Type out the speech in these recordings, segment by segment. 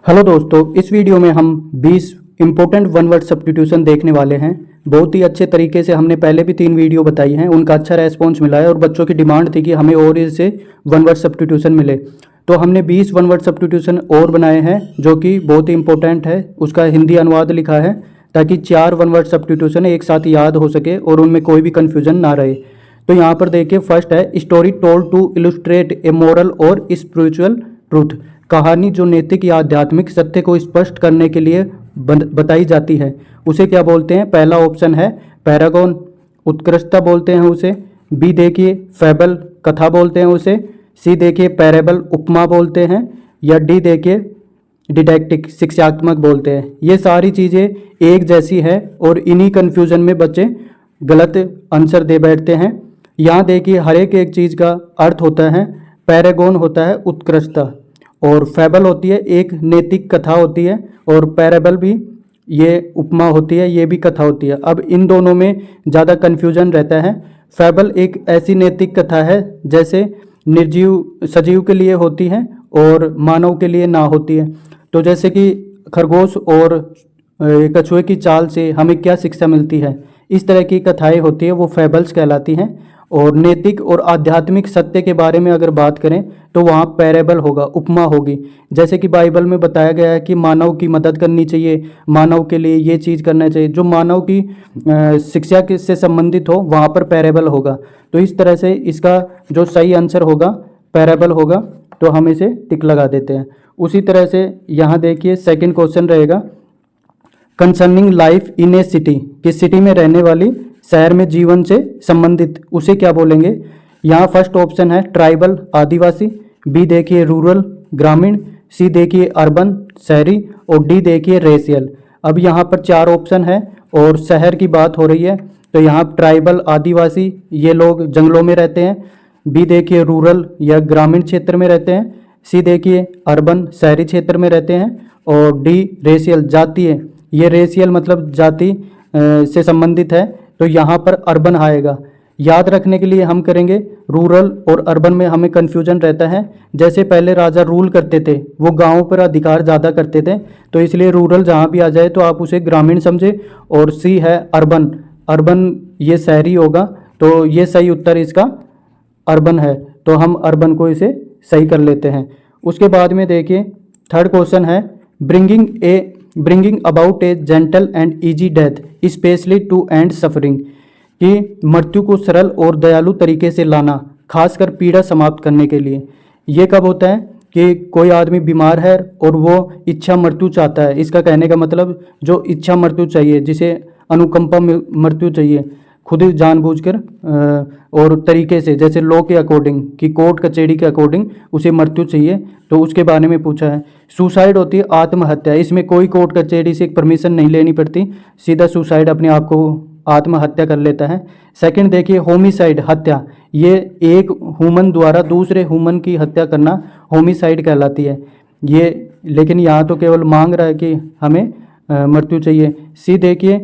Hello दोस्तों, इस video में हम 20 इंपॉर्टेंट वन वर्ड सब्स्टिट्यूशन देखने वाले हैं। बहुत ही अच्छे तरीके से हमने पहले भी 3 वीडियो बताई हैं, उनका अच्छा रेस्पॉन्स मिला है और बच्चों की डिमांड थी कि हमें और इससे वन वर्ड सब्स्टिट्यूशन मिले। तो हमने 20 वन वर्ड सब्स्टिट्यूशन और बनाए हैं जो कि बहुत ही इंपॉर्टेंट है। उसका हिंदी अनुवाद लिखा है ताकि 4 वन वर्ड सब्स्टिट्यूशन एक साथ याद हो सके और उनमें कोई भी कन्फ्यूजन ना रहे। तो यहाँ पर देखिए, फर्स्ट है story told to illustrate a moral और स्पिरिचुअल ट्रूथ। कहानी जो नैतिक या आध्यात्मिक सत्य को स्पष्ट करने के लिए बताई जाती है, उसे क्या बोलते हैं? पहला ऑप्शन है पैरागॉन, उत्कृष्टता बोलते हैं उसे। बी देखिए फैबल, कथा बोलते हैं उसे। सी देखिए पैरेबल, उपमा बोलते हैं। या डी देखिए डिडैक्टिक, शिक्षात्मक बोलते हैं। ये सारी चीज़ें एक जैसी है और इन्हीं कन्फ्यूजन में बच्चे गलत आंसर दे बैठते हैं। यहाँ देखिए हर एक चीज़ का अर्थ होता है। पैरागॉन होता है उत्कृष्टता, और फैबल होती है एक नैतिक कथा होती है, और पैराबल भी ये उपमा होती है, ये भी कथा होती है। अब इन दोनों में ज़्यादा कन्फ्यूजन रहता है। फैबल एक ऐसी नैतिक कथा है जैसे निर्जीव सजीव के लिए होती है और मानव के लिए ना होती है। तो जैसे कि खरगोश और कछुए की चाल से हमें क्या शिक्षा मिलती है, इस तरह की कथाएं होती है, वो फैबल्स कहलाती हैं। और नैतिक और आध्यात्मिक सत्य के बारे में अगर बात करें तो वहाँ पैरेबल होगा, उपमा होगी। जैसे कि बाइबल में बताया गया है कि मानव की मदद करनी चाहिए, मानव के लिए ये चीज़ करना चाहिए, जो मानव की शिक्षा से संबंधित हो वहाँ पर पैरेबल होगा। तो इस तरह से इसका जो सही आंसर होगा पैरेबल होगा, तो हम इसे टिक लगा देते हैं। उसी तरह से यहाँ देखिए सेकंड क्वेश्चन रहेगा concerning life in A city, कि सिटी में रहने वाली, शहर में जीवन से संबंधित, उसे क्या बोलेंगे? यहाँ फर्स्ट ऑप्शन है ट्राइबल, आदिवासी। बी देखिए रूरल, ग्रामीण। सी देखिए अर्बन, शहरी। और डी देखिए रेशियल। अब यहाँ पर 4 ऑप्शन है और शहर की बात हो रही है, तो यहाँ ट्राइबल, आदिवासी, ये लोग जंगलों में रहते हैं। बी देखिए रूरल या ग्रामीण क्षेत्र में रहते हैं। सी देखिए अर्बन, शहरी क्षेत्र में रहते हैं। और डी रेशियल, जातीय, ये रेशियल मतलब जाति से संबंधित है, तो यहाँ पर अर्बन आएगा। याद रखने के लिए हम करेंगे रूरल और अर्बन में हमें कन्फ्यूजन रहता है। जैसे पहले राजा रूल करते थे, वो गाँव पर अधिकार ज़्यादा करते थे, तो इसलिए रूरल जहाँ भी आ जाए तो आप उसे ग्रामीण समझे। और सी है अर्बन, अर्बन ये शहरी होगा, तो ये सही उत्तर इसका अर्बन है, तो हम अर्बन को इसे सही कर लेते हैं। उसके बाद में देखिए थर्ड क्वेश्चन है bringing about a gentle and easy death specially to end suffering, कि मृत्यु को सरल और दयालु तरीके से लाना, खासकर पीड़ा समाप्त करने के लिए। ये कब होता है कि कोई आदमी बीमार है और वो इच्छा मृत्यु चाहता है। इसका कहने का मतलब जो इच्छा मृत्यु चाहिए, जिसे अनुकंपा मृत्यु चाहिए, खुद जानबूझकर और तरीके से, जैसे लॉ के अकॉर्डिंग, कि कोर्ट कचहरी के अकॉर्डिंग उसे मृत्यु चाहिए, तो उसके बारे में पूछा है। सुसाइड होती है आत्महत्या, इसमें कोई कोर्ट कचहरी से परमिशन नहीं लेनी पड़ती, सीधा सुसाइड अपने आप को आत्महत्या कर लेता है। सेकंड देखिए होमिसाइड, हत्या, ये एक ह्यूमन द्वारा दूसरे ह्यूमन की हत्या करना होमिसाइड कहलाती है ये। लेकिन यहाँ तो केवल मांग रहा है कि हमें मृत्यु चाहिए। सी देखिए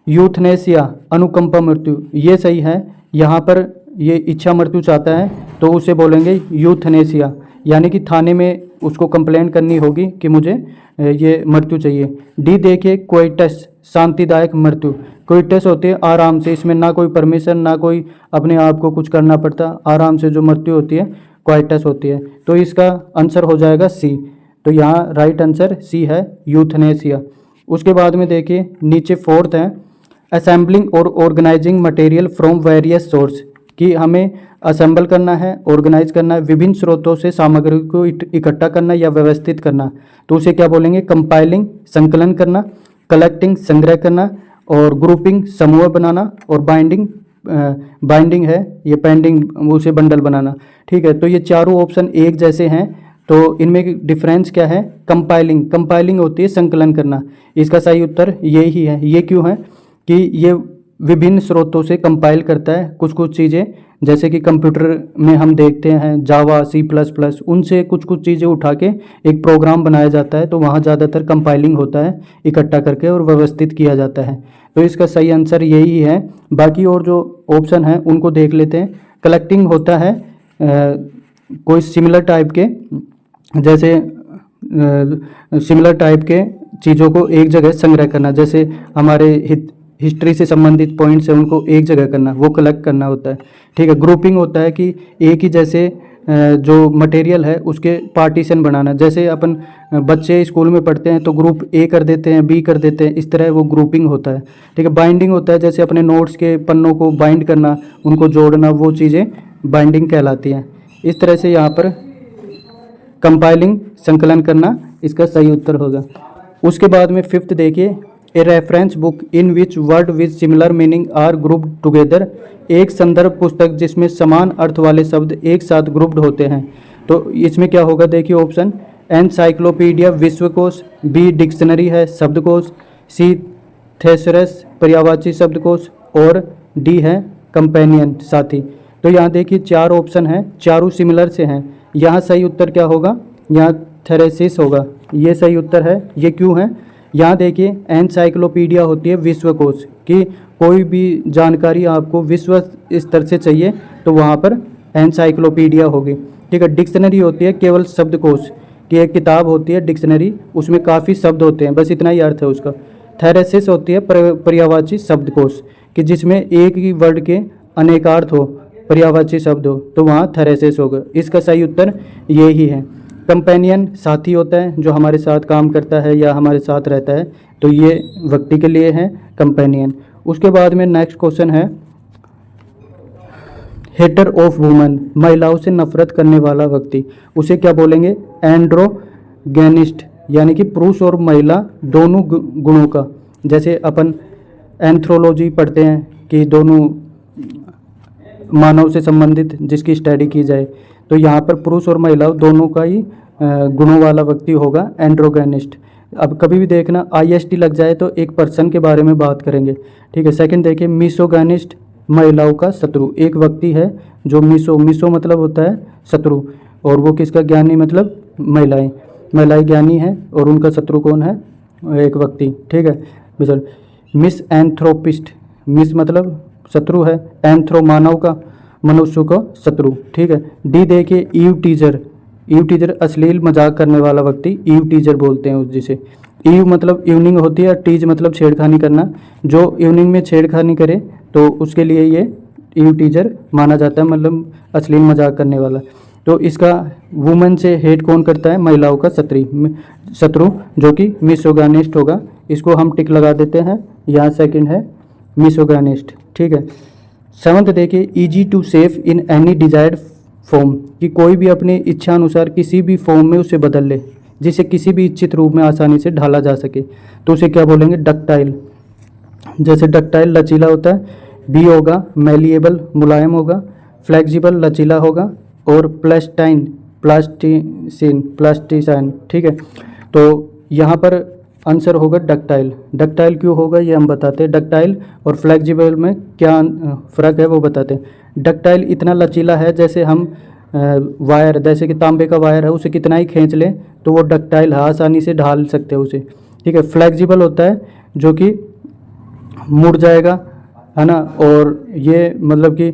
यूथनेसिया, अनुकंपा मृत्यु, ये सही है। यहाँ पर ये इच्छा मृत्यु चाहता है, तो उसे बोलेंगे यूथनेसिया, यानी कि थाने में उसको कंप्लेंट करनी होगी कि मुझे ये मृत्यु चाहिए। डी देखिए क्वेटस, शांतिदायक मृत्यु। क्वेटस होती है आराम से, इसमें ना कोई परमिशन, ना कोई अपने आप को कुछ करना पड़ता, आराम से जो मृत्यु होती है क्वेटस होती है। तो इसका आंसर हो जाएगा सी, तो यहाँ राइट आंसर सी है, यूथनेसिया। उसके बाद में देखिए नीचे फोर्थ है असेंबलिंग और organising material from various source, कि हमें असेंबल करना है, ऑर्गेनाइज करना है, विभिन्न स्रोतों से सामग्री को इकट्ठा करना या व्यवस्थित करना, तो उसे क्या बोलेंगे? कंपाइलिंग, संकलन करना। कलेक्टिंग, संग्रह करना। और ग्रुपिंग, समूह बनाना। और बाइंडिंग है ये पेंडिंग, उसे बंडल बनाना। ठीक है, तो ये चारों ऑप्शन एक जैसे हैं, तो इनमें डिफरेंस क्या है? कंपाइलिंग होती है संकलन करना, इसका सही उत्तर यही है। ये क्यों है कि ये विभिन्न स्रोतों से कंपाइल करता है कुछ चीज़ें, जैसे कि कंप्यूटर में हम देखते हैं जावा, C++, उनसे कुछ चीज़ें उठा के एक प्रोग्राम बनाया जाता है, तो वहाँ ज़्यादातर कंपाइलिंग होता है, इकट्ठा करके और व्यवस्थित किया जाता है। तो इसका सही आंसर यही है। बाकी और जो ऑप्शन हैं उनको देख लेते हैं। कलेक्टिंग होता है कोई सिमिलर टाइप के, जैसे सिमिलर टाइप के चीज़ों को एक जगह संग्रह करना, जैसे हमारे हिस्ट्री से संबंधित पॉइंट्स है उनको एक जगह करना, वो कलेक्ट करना होता है। ठीक है। ग्रुपिंग होता है कि एक ही जैसे जो मटेरियल है उसके पार्टीशन बनाना, जैसे अपन बच्चे स्कूल में पढ़ते हैं तो ग्रुप ए कर देते हैं, बी कर देते हैं, इस तरह वो ग्रुपिंग होता है। ठीक है। बाइंडिंग होता है जैसे अपने नोट्स के पन्नों को बाइंड करना, उनको जोड़ना, वो चीज़ें बाइंडिंग कहलाती हैं। इस तरह से यहाँ पर कंपाइलिंग संकलन करना इसका सही उत्तर होगा। उसके बाद में फिफ्थ देखिए, a reference book in which word with similar meaning are grouped together. एक संदर्भ पुस्तक जिसमें समान अर्थ वाले शब्द एक साथ ग्रुप्ड होते हैं। तो इसमें क्या होगा, देखिए ऑप्शन, एनसाइक्लोपीडिया विश्वकोश, बी डिक्शनरी है शब्दकोश, सी थेसरस पर्यायवाची शब्दकोश, और डी है कंपेनियन साथी। तो यहाँ देखिए 4 ऑप्शन हैं, चारों सिमिलर से हैं। यहाँ सही उत्तर क्या होगा, यहाँ थेरेसिस होगा, ये सही उत्तर है। ये क्यों है, यहाँ देखिए एनसाइक्लोपीडिया होती है विश्वकोश कि कोई भी जानकारी आपको विश्व स्तर से चाहिए तो वहाँ पर एनसाइक्लोपीडिया होगी। ठीक है। डिक्शनरी होती है केवल शब्दकोश की एक किताब होती है डिक्शनरी, उसमें काफ़ी शब्द होते हैं, बस इतना ही अर्थ है उसका। थेरेसिस होती है पर्यायवाची शब्दकोश कि जिसमें एक ही वर्ड के अनेकार्थ हो, पर्यायवाची शब्द हो, तो वहाँ थेरेसिस होगा। इसका सही उत्तर ये ही है। कंपेनियन साथी होता है जो हमारे साथ काम करता है या हमारे साथ रहता है, तो ये व्यक्ति के लिए है कंपेनियन। उसके बाद में नेक्स्ट क्वेश्चन है, हेटर ऑफ वुमन, महिलाओं से नफरत करने वाला व्यक्ति, उसे क्या बोलेंगे, एंड्रोगेनिस्ट, यानी कि पुरुष और महिला दोनों गुणों का। जैसे अपन एंथ्रोलॉजी पढ़ते हैं कि दोनों मानव से संबंधित जिसकी स्टडी की जाए, तो यहाँ पर पुरुष और महिला दोनों का ही गुणों वाला व्यक्ति होगा एंड्रोगेनिस्ट। अब कभी भी देखना IST लग जाए तो एक पर्सन के बारे में बात करेंगे। ठीक है। सेकंड देखिए, मिसोगेनिस्ट, महिलाओं का शत्रु, एक व्यक्ति है जो मिसो मतलब होता है शत्रु, और वो किसका ज्ञानी, मतलब महिलाएं ज्ञानी हैं, और उनका शत्रु कौन है, एक व्यक्ति। ठीक है। मिस एंथ्रोपिस्ट, मिस मतलब शत्रु है, एंथ्रो मानव का, मनुष्य का शत्रु। ठीक है। डी देखिए, ईव टीजर अश्लील मजाक करने वाला व्यक्ति ईव टीजर बोलते हैं उस जिसे। ईव मतलब इवनिंग होती है, टीज मतलब छेड़खानी करना, जो इवनिंग में छेड़खानी करे तो उसके लिए ये ईव टीजर माना जाता है, मतलब अश्लील मजाक करने वाला। तो इसका वुमेन से हेट कौन करता है, महिलाओं का शत्रु, जो कि मिसोगानिस्ट होगा। इसको हम टिक लगा देते हैं, यहाँ सेकंड है मिसोगानिस्ट। ठीक है। सेवंथ देखिए, easy to save in any desired form, कि कोई भी अपनी इच्छा अनुसार किसी भी फॉर्म में उसे बदल ले, जिसे किसी भी इच्छित रूप में आसानी से ढाला जा सके, तो उसे क्या बोलेंगे, डक्टाइल। जैसे डक्टाइल लचीला होता है, बी होगा मैलिएबल मुलायम होगा, फ्लेक्सिबल लचीला होगा, और प्लास्टिसाइन। ठीक है। तो यहाँ पर आंसर होगा डक्टाइल। डक्टाइल क्यों होगा ये हम बताते हैं, डक्टाइल और फ्लेक्सिबल में क्या फ़र्क है वो बताते हैं। डक्टाइल इतना लचीला है जैसे हम वायर, जैसे कि तांबे का वायर है, उसे कितना ही खींच लें तो वो डक्टाइल है, आसानी से ढाल सकते हैं उसे। ठीक है। फ्लेक्सिबल होता है जो कि मुड़ जाएगा, है ना, और ये मतलब कि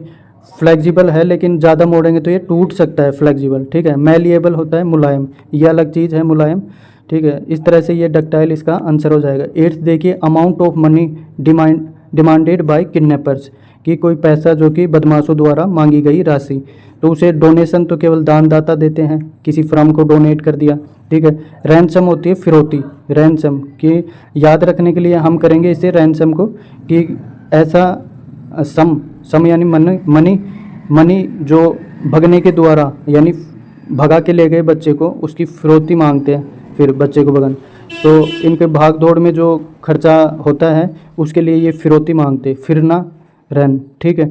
फ्लेक्सिबल है लेकिन ज़्यादा मोड़ेंगे तो ये टूट सकता है, फ्लेक्सिबल। ठीक है। मैलिएबल होता है मुलायम, ये अलग चीज़ है मुलायम। ठीक है। इस तरह से ये डक्टाइल इसका आंसर हो जाएगा। 8th देखिए, amount of money demanded by kidnappers, कि कोई पैसा जो कि बदमाशों द्वारा मांगी गई राशि, तो उसे डोनेशन तो केवल दानदाता देते हैं, किसी फर्म को डोनेट कर दिया। ठीक है। रैंसम होती है फिरौती, रैंसम की याद रखने के लिए हम करेंगे इसे रैंसम को, कि ऐसा सम यानी मनी जो भगने के द्वारा, यानी भगा के ले गए बच्चे को, उसकी फिरौती मांगते हैं फिर बच्चे को भगन। तो इनके भाग दौड़ में जो खर्चा होता है उसके लिए ये फिरौती मांगते, फिरना रन। ठीक है।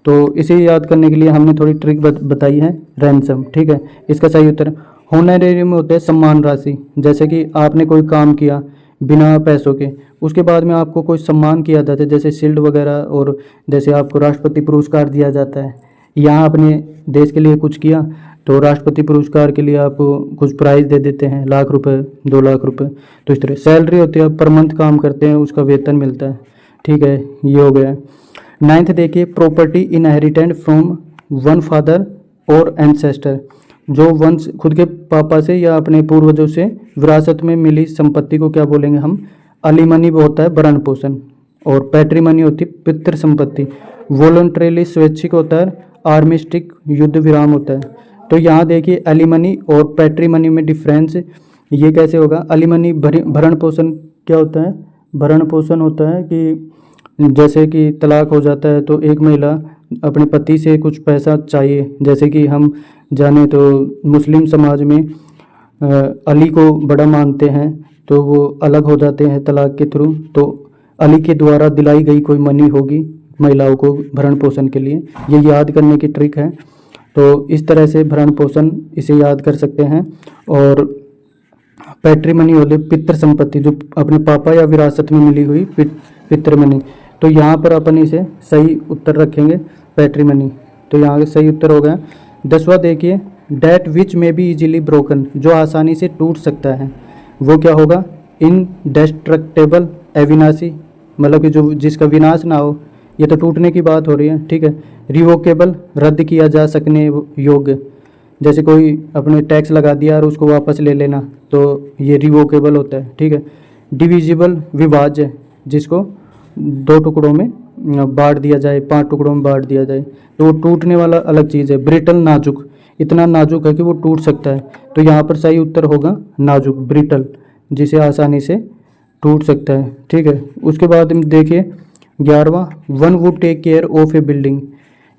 तो इसे याद करने के लिए हमने थोड़ी ट्रिक बताई है, रैंसम। ठीक है। इसका सही उत्तर होनरेरियम में होते हैं सम्मान राशि, जैसे कि आपने कोई काम किया बिना पैसों के, उसके बाद में आपको कोई सम्मान किया जाता है, जैसे शील्ड वगैरह, और जैसे आपको राष्ट्रपति पुरस्कार दिया जाता है। यहाँ अपने देश के लिए कुछ किया तो राष्ट्रपति पुरस्कार के लिए आपको कुछ प्राइज़ दे देते हैं, लाख रुपए, 2 लाख रुपए। तो इस तरह सैलरी होती है, पर मंथ काम करते हैं उसका वेतन मिलता है। ठीक है। ये हो गया। 9th देखिए, property inherited from one father और एंसेस्टर, जो वंश खुद के पापा से या अपने पूर्वजों से विरासत में मिली संपत्ति को क्या बोलेंगे हम, अलीमनी होता है भरण पोषण, और पैट्रीमनी होती है पितृ संपत्ति। वॉलंटरीली स्वैच्छिक होता है, आर्मिस्टिक युद्ध विराम होता है। तो यहाँ देखिए एलिमनी और पैट्रीमनी में डिफरेंस ये कैसे होगा। एलिमनी भरण पोषण क्या होता है, भरण पोषण होता है कि जैसे कि तलाक हो जाता है तो एक महिला अपने पति से कुछ पैसा चाहिए, जैसे कि हम जाने तो मुस्लिम समाज में अली को बड़ा मानते हैं तो वो अलग हो जाते हैं तलाक के थ्रू, तो अली के द्वारा दिलाई गई कोई मनी होगी महिलाओं को भरण पोषण के लिए, ये याद करने की ट्रिक है। तो इस तरह से भरण पोषण इसे याद कर सकते हैं। और पैट्रीमनी होती पितृ संपत्ति, जो अपने पापा या विरासत में मिली हुई पितृमनी। तो यहाँ पर अपन इसे सही उत्तर रखेंगे पैट्रीमनी। तो यहाँ का सही उत्तर हो गया। 10वां देखिए, डेट विच में बी इजीली ब्रोकन, जो आसानी से टूट सकता है वो क्या होगा, इनडेस्ट्रक्टेबल अविनाशी, मतलब कि जो जिसका विनाश ना हो, ये तो टूटने की बात हो रही है, ठीक है। रिवोकेबल, रद्द किया जा सकने योग्य, जैसे कोई अपने टैक्स लगा दिया और उसको वापस ले लेना, तो ये रिवोकेबल होता है, ठीक है। डिविजिबल, विभाज्य, जिसको 2 टुकड़ों में बांट दिया जाए, 5 टुकड़ों में बांट दिया जाए, तो वो टूटने वाला अलग चीज़ है। ब्रिटल, नाजुक, इतना नाजुक है कि वो टूट सकता है, तो यहाँ पर सही उत्तर होगा नाजुक, ब्रिटल, जिसे आसानी से टूट सकता है, ठीक है। उसके बाद हम देखिए 11वां, one would take care of a building,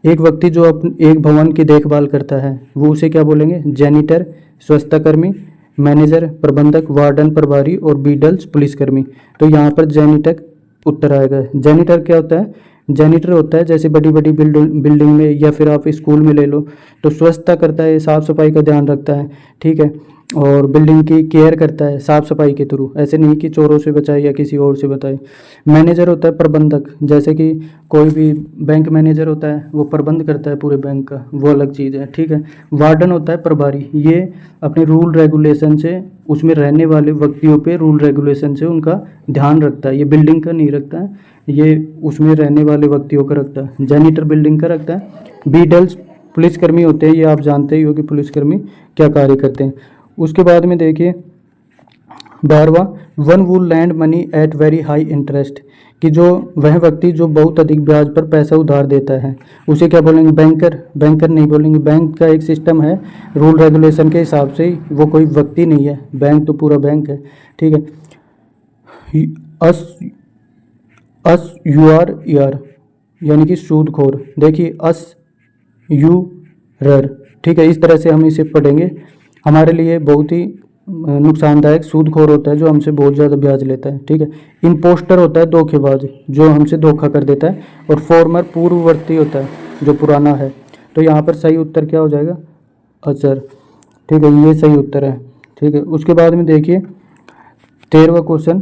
एक व्यक्ति जो एक भवन की देखभाल करता है वो उसे क्या बोलेंगे, जैनिटर, स्वच्छताकर्मी, मैनेजर, प्रबंधक, वार्डन, प्रभारी, और बीडल्स, पुलिसकर्मी। तो यहाँ पर जैनिटर उत्तर आएगा। जैनिटर क्या होता है, जैनिटर होता है जैसे बड़ी बड़ी बिल्डिंग में या फिर आप स्कूल में ले लो, तो स्वच्छता करता है, साफ सफाई का ध्यान रखता है, ठीक है, और बिल्डिंग की केयर करता है साफ सफाई के थ्रू, ऐसे नहीं कि चोरों से बचाए या किसी और से बचाए। मैनेजर होता है प्रबंधक, जैसे कि कोई भी बैंक मैनेजर होता है वो प्रबंध करता है पूरे बैंक का, वो अलग चीज़ है, ठीक है। वार्डन होता है प्रभारी, ये अपने रूल रेगुलेशन से उसमें रहने वाले व्यक्तियों पे रूल रेगुलेशन से उनका ध्यान रखता है, ये बिल्डिंग का नहीं रखता है, ये उसमें रहने वाले व्यक्तियों का रखता है। जैनिटर बिल्डिंग का रखता है। बीडल्स पुलिसकर्मी होते हैं, ये आप जानते ही हो कि पुलिसकर्मी क्या कार्य करते हैं। उसके बाद में देखिए 12वां, one would lend money at very high interest, कि जो वह व्यक्ति जो बहुत अधिक ब्याज पर पैसा उधार देता है उसे क्या बोलेंगे, बैंकर। बैंकर नहीं बोलेंगे, बैंक का एक सिस्टम है, रूल रेगुलेशन के हिसाब से वो कोई व्यक्ति नहीं है, बैंक तो पूरा बैंक है, ठीक है। अस यू आर यार, यानी कि सूदखोर, देखिए अस यू रर, ठीक है, इस तरह से हम इसे पढ़ेंगे। हमारे लिए बहुत ही नुकसानदायक सूदखोर होता है जो हमसे बहुत ज़्यादा ब्याज लेता है, ठीक है। इम्पोस्टर होता है धोखेबाज, जो हमसे धोखा कर देता है। और फॉर्मर पूर्ववर्ती होता है जो पुराना है। तो यहाँ पर सही उत्तर क्या हो जाएगा, अजर, ठीक है, ये सही उत्तर है, ठीक है। उसके बाद में देखिए 13वां क्वेश्चन।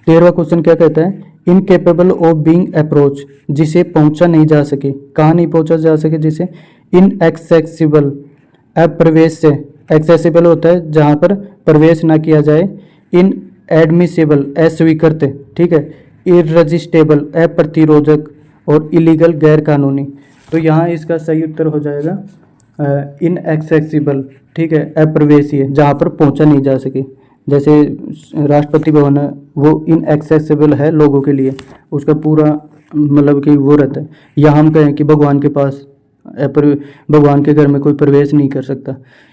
13वां क्वेश्चन क्या कहता है, इनकेपेबल ऑफ बीइंग अप्रोच, जिसे पहुंचा नहीं जा सके, कहाँ नहीं पहुंचा जा सके, जिसे इनएक्सेसिबल, अप्रवेश से, एक्सेसिबल होता है जहाँ पर प्रवेश ना किया जाए, इन एडमिसिबल, अस्वीकृत, ठीक है, इररजिस्टेबल, अप्रतिरोधक, और इलीगल, गैर कानूनी। तो यहाँ इसका सही उत्तर हो जाएगा इनएक्सेसिबल, ठीक है, अप्रवेशीय, जहाँ पर पहुँचा नहीं जा सके। जैसे राष्ट्रपति भवन है वो इनएक्सेसिबल है लोगों के लिए, उसका पूरा मतलब कि वो रहता है। या हम कहें कि भगवान के पास, भगवान के घर में कोई प्रवेश नहीं कर सकता,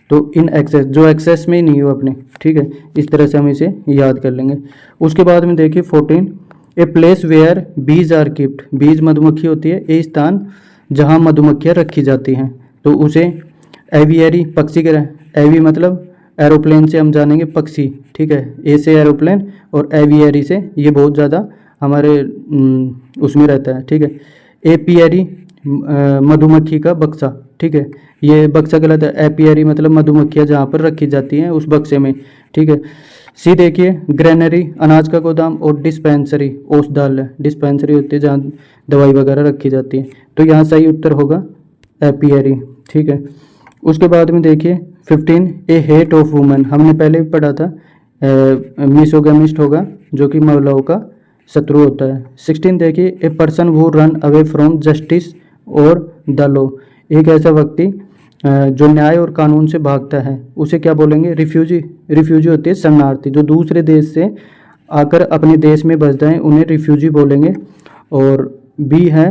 तो इन एक्सेस, जो एक्सेस में ही नहीं हो अपने, ठीक है, इस तरह से हम इसे याद कर लेंगे। उसके बाद में देखिए 14, a place where bees are keeped, बीज मधुमक्खी होती है, ए स्थान जहाँ मधुमक्खियाँ रखी जाती हैं, तो उसे एवियरी, पक्षी के, एवी मतलब एरोप्लेन से हम जानेंगे पक्षी, ठीक है, ए से एरोप्लेन और एवियरी से ये बहुत ज़्यादा हमारे उसमें रहता है, ठीक है। एपियरी मधुमक्खी का बक्सा, ठीक है, ये बक्सा गलत है, एपियरी मतलब मधुमक्खियाँ जहाँ पर रखी जाती हैं उस बक्से में, ठीक है। सी देखिए ग्रेनरी, अनाज का गोदाम, और डिस्पेंसरी, औषधालय, डिस्पेंसरी होती है जहाँ दवाई वगैरह रखी जाती है, तो यहाँ सही उत्तर होगा एपियरी, ठीक है। उसके बाद में देखिए 15, ए हेट ऑफ वुमेन, हमने पहले भी पढ़ा था, मिसोगेमिस्ट होगा जो कि महिलाओं का शत्रु होता है। 16 देखिए, a person who run away from justice और द लॉ, एक ऐसा व्यक्ति जो न्याय और कानून से भागता है उसे क्या बोलेंगे? रिफ्यूजी। रिफ्यूजी होती है शरणार्थी, जो दूसरे देश से आकर अपने देश में बस जाएं उन्हें रिफ्यूजी बोलेंगे। और बी है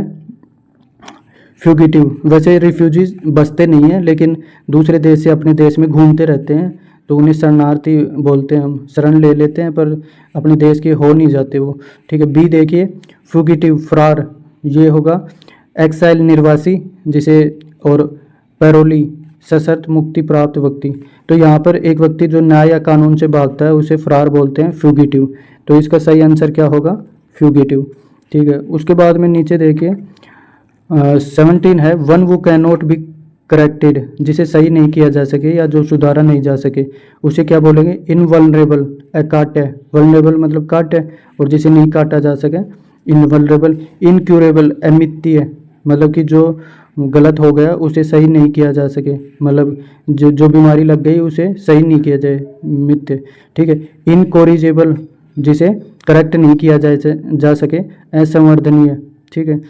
फ्यूगिटिव। वैसे रिफ्यूजीज बसते नहीं हैं लेकिन दूसरे देश से अपने देश में घूमते रहते हैं तो उन्हें शरणार्थी बोलते हैं। हम शरण ले लेते हैं पर अपने देश के हो नहीं जाते वो। ठीक है, बी देखिए फ्यूगिटिव फरार, ये होगा एक्साइल निर्वासी जिसे, और पैरोली सशर्त मुक्ति प्राप्त व्यक्ति। तो यहाँ पर एक व्यक्ति जो न्याय या कानून से भागता है उसे फरार बोलते हैं, फ्यूगिटिव। तो इसका सही आंसर क्या होगा? फ्यूगिटिव। ठीक है, उसके बाद में नीचे देखिए 17 है वन वो कैन नॉट बी करेक्टेड, जिसे सही नहीं किया जा सके या जो सुधारा नहीं जा सके उसे क्या बोलेंगे? इनवल्नरेबल। काट है, वल्नरेबल मतलब काट है, और जिसे नहीं काटा जा सके इनवल्नरेबल। इनक्यूरेबल अमित्य, मतलब कि जो गलत हो गया उसे सही नहीं किया जा सके, मतलब जो बीमारी लग गई उसे सही नहीं किया जाए, मिथ्य। ठीक है, इनकोरिजेबल, जिसे करेक्ट नहीं किया जा सके, असंवर्धनीय। ठीक है,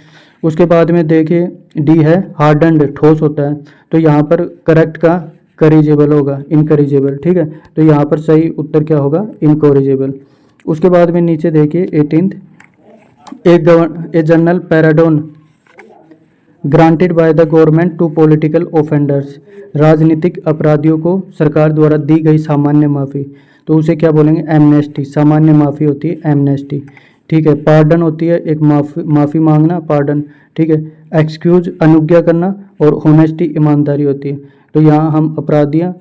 उसके बाद में देखिए डी है हार्डन्ड, ठोस होता है। तो यहाँ पर करेक्ट का करिजेबल होगा, इनकरिजेबल। ठीक है, तो यहाँ पर सही उत्तर क्या होगा? इनकोरिजेबल। उसके बाद में नीचे देखिए 18th a general pardon granted by the government to political offenders, राजनीतिक अपराधियों को सरकार द्वारा दी गई सामान्य माफ़ी। तो उसे क्या बोलेंगे? एमनेस्टी। सामान्य माफ़ी होती है एमनेस्टी। ठीक है, पार्डन होती है एक माफ़ी मांगना, पार्डन। ठीक है, एक्सक्यूज अनुज्ञा करना, और होनेस्टी ईमानदारी होती है। तो यहाँ हम अपराधियों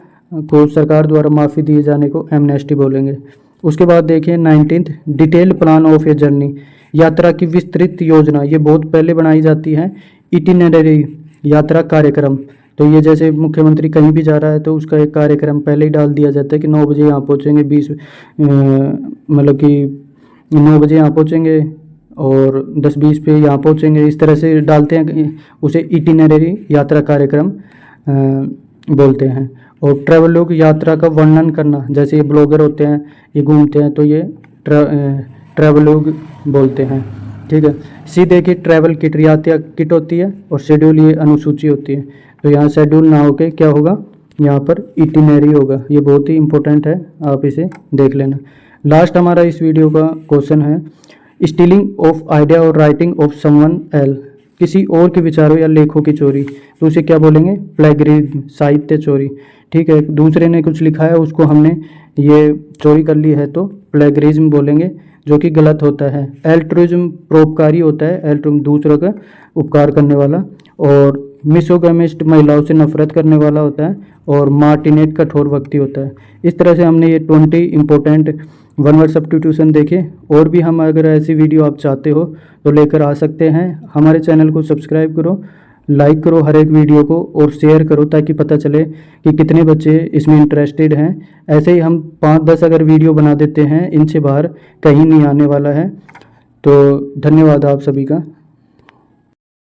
को सरकार द्वारा माफ़ी दिए जाने को एमनेस्टी बोलेंगे। उसके बाद देखिए 19th detail plan of a journey, यात्रा की विस्तृत योजना। ये बहुत पहले बनाई जाती है। इटिनरी, यात्रा कार्यक्रम। तो ये जैसे मुख्यमंत्री कहीं भी जा रहा है तो उसका एक कार्यक्रम पहले ही डाल दिया जाता है कि 9 बजे यहाँ पहुँचेंगे, 20 मतलब कि 9 बजे यहाँ पहुँचेंगे और 10-20 पे यहाँ पहुँचेंगे, इस तरह से डालते हैं। उसे इटिनरी, यात्रा कार्यक्रम बोलते हैं। और ट्रैवलोग, यात्रा का वर्णन करना। जैसे ये ब्लॉगर होते हैं, ये घूमते हैं, तो ये ट्रैवलोग बोलते हैं। ठीक है, सी देखिए ट्रैवल किट, यात्रा किट होती है, और शेड्यूल ये अनुसूची होती है। तो यहाँ शेड्यूल ना होके क्या होगा? यहाँ पर इटिनरी होगा। ये बहुत ही इंपॉर्टेंट है, आप इसे देख लेना। लास्ट हमारा इस वीडियो का क्वेश्चन है स्टीलिंग ऑफ आइडिया और राइटिंग ऑफ समवन एल, किसी और के विचारों या लेखों की चोरी। तो उसे क्या बोलेंगे? प्लेगरिज्म, साहित्य चोरी। ठीक है, दूसरे ने कुछ लिखा है उसको हमने ये चोरी कर ली है तो प्लेगरिज्म बोलेंगे, जो कि गलत होता है। एल्ट्रुइज्म परोपकारी होता है, एल्ट्रुइज्म दूसरों का उपकार करने वाला। और मिसोगेमिस्ट, महिलाओं से नफरत करने वाला होता है। और मार्टिनेट, कठोर व्यक्ति होता है। इस तरह से हमने ये 20 इंपॉर्टेंट वन वर्ड सब्स्टिट्यूशन देखे। और भी हम अगर ऐसी वीडियो आप चाहते हो तो लेकर आ सकते हैं। हमारे चैनल को सब्सक्राइब करो, लाइक करो हर एक वीडियो को, और शेयर करो ताकि पता चले कि कितने बच्चे इसमें इंटरेस्टेड हैं। ऐसे ही हम 5-10 अगर वीडियो बना देते हैं, इनसे बाहर कहीं नहीं आने वाला है। तो धन्यवाद आप सभी का।